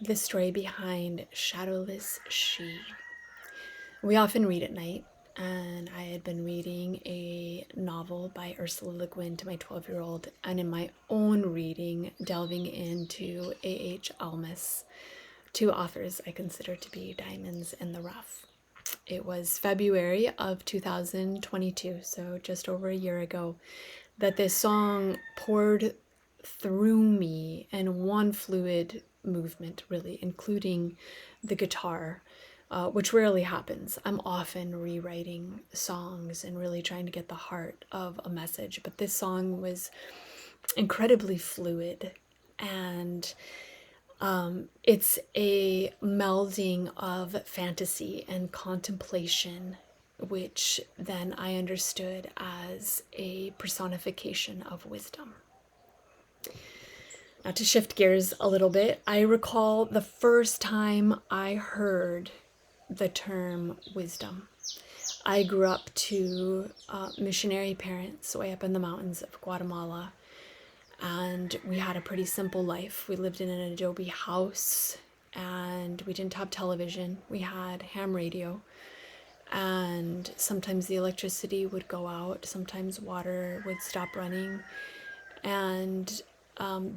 the story behind Shadowless She. We often read at night, and I had been reading a novel by Ursula Le Guin to my 12-year-old, and in my own reading, delving into A.H. Alma's, two authors I consider to be diamonds in the rough. It was February of 2022, so just over a year ago, that this song poured through me in one fluid movement, really, including the guitar, which rarely happens. I'm often rewriting songs and really trying to get the heart of a message, but this song was incredibly fluid, and it's a melding of fantasy and contemplation, which then I understood as a personification of wisdom. Now, to shift gears a little bit, I recall the first time I heard the term wisdom. I grew up to missionary parents way up in the mountains of Guatemala, and we had a pretty simple life. We lived in an adobe house, and we didn't have television. We had ham radio, and sometimes the electricity would go out, sometimes water would stop running. And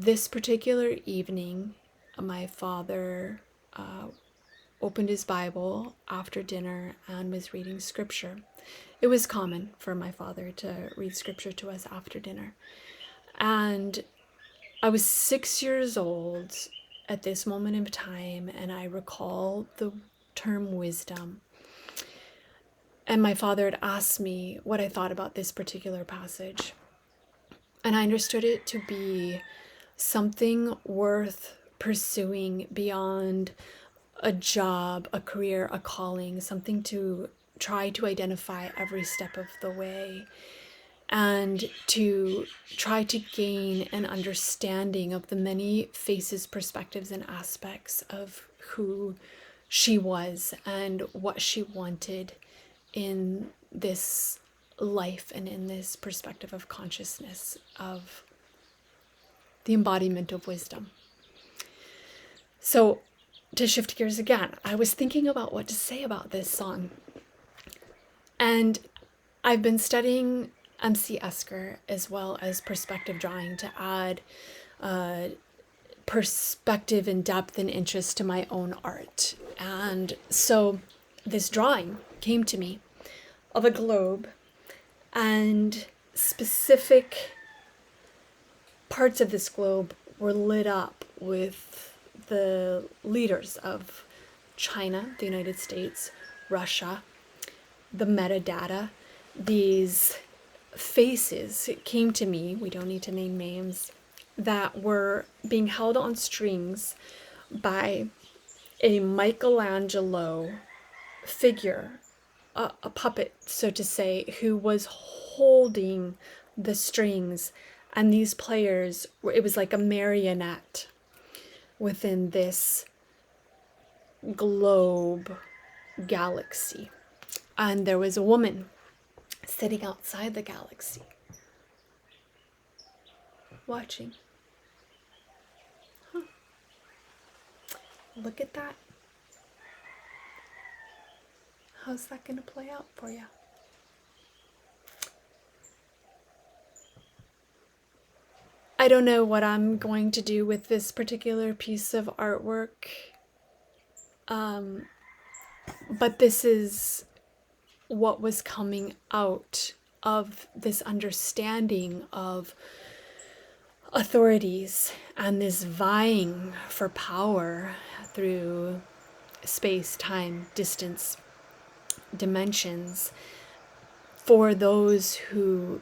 this particular evening, my father opened his Bible after dinner and was reading scripture. It was common for my father to read scripture to us after dinner. And I was 6 years old at this moment in time, and I recall the term wisdom. And my father had asked me what I thought about this particular passage. And I understood it to be something worth pursuing beyond a job, a career, a calling, something to try to identify every step of the way, and to try to gain an understanding of the many faces, perspectives, and aspects of who she was and what she wanted in this life and in this perspective of consciousness, of the embodiment of wisdom. So, to shift gears again, I was thinking about what to say about this song. And I've been studying MC Esker as well as perspective drawing to add perspective and depth and interest to my own art. And so this drawing came to me of a globe, and specific parts of this globe were lit up with the leaders of China, the United States, Russia, the metadata. These faces came to me, we don't need to name names, that were being held on strings by a Michelangelo figure, a puppet, so to say, who was holding the strings. And these players, it was like a marionette within this globe galaxy. And there was a woman sitting outside the galaxy, watching. Look at that. How's that going to play out for you? I don't know what I'm going to do with this particular piece of artwork, but this is what was coming out of this understanding of authorities and this vying for power through space, time, distance, dimensions, for those who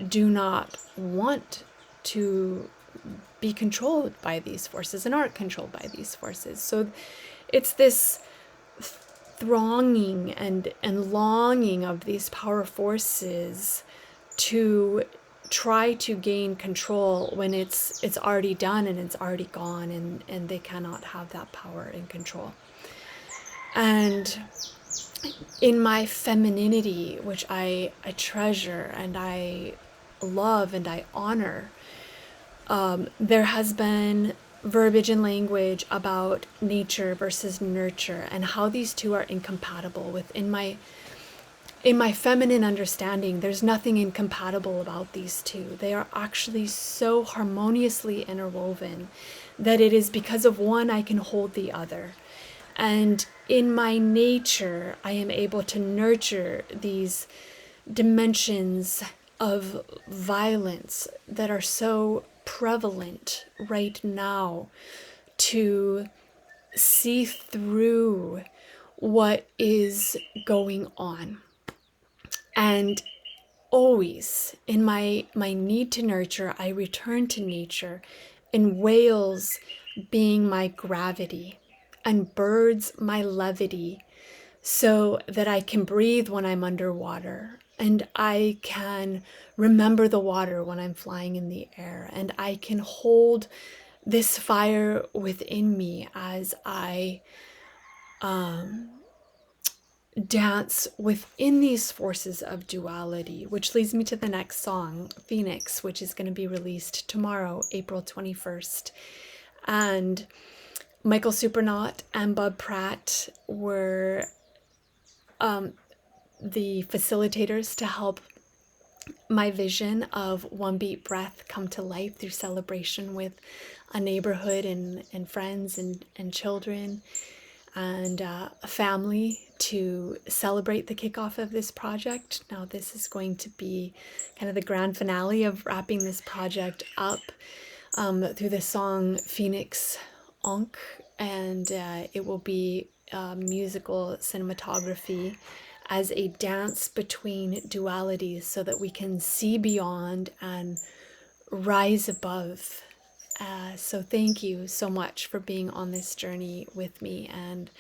do not want to be controlled by these forces and aren't controlled by these forces. So it's this thronging and longing of these power forces to try to gain control when it's already done and it's already gone, and they cannot have that power and control. And in my femininity, which I treasure and I love and I honor, there has been verbiage and language about nature versus nurture and how these two are incompatible. In my feminine understanding, there's nothing incompatible about these two. They are actually so harmoniously interwoven that it is because of one I can hold the other. And in my nature, I am able to nurture these dimensions of violence that are so prevalent right now, to see through what is going on. And always in my need to nurture, I return to nature, and whales being my gravity and birds my levity, so that I can breathe when I'm underwater, and I can remember the water when I'm flying in the air, and I can hold this fire within me as I dance within these forces of duality, which leads me to the next song, Phoenix, which is going to be released tomorrow, April 21st. And Michael Supernaut and Bob Pratt were the facilitators to help my vision of One Beat Breath come to life through celebration with a neighborhood and friends and children and a family to celebrate the kickoff of this project. Now, this is going to be kind of the grand finale of wrapping this project up through the song Phoenix Onk, and it will be musical cinematography as a dance between dualities so that we can see beyond and rise above. So thank you so much for being on this journey with me, and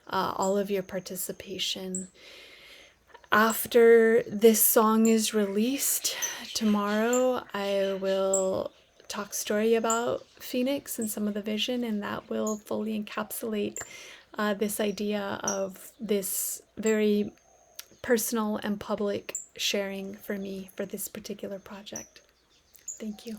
all of your participation. After this song is released tomorrow, I will talk story about Phoenix and some of the vision, and that will fully encapsulate this idea of this very personal and public sharing for me for this particular project. Thank you.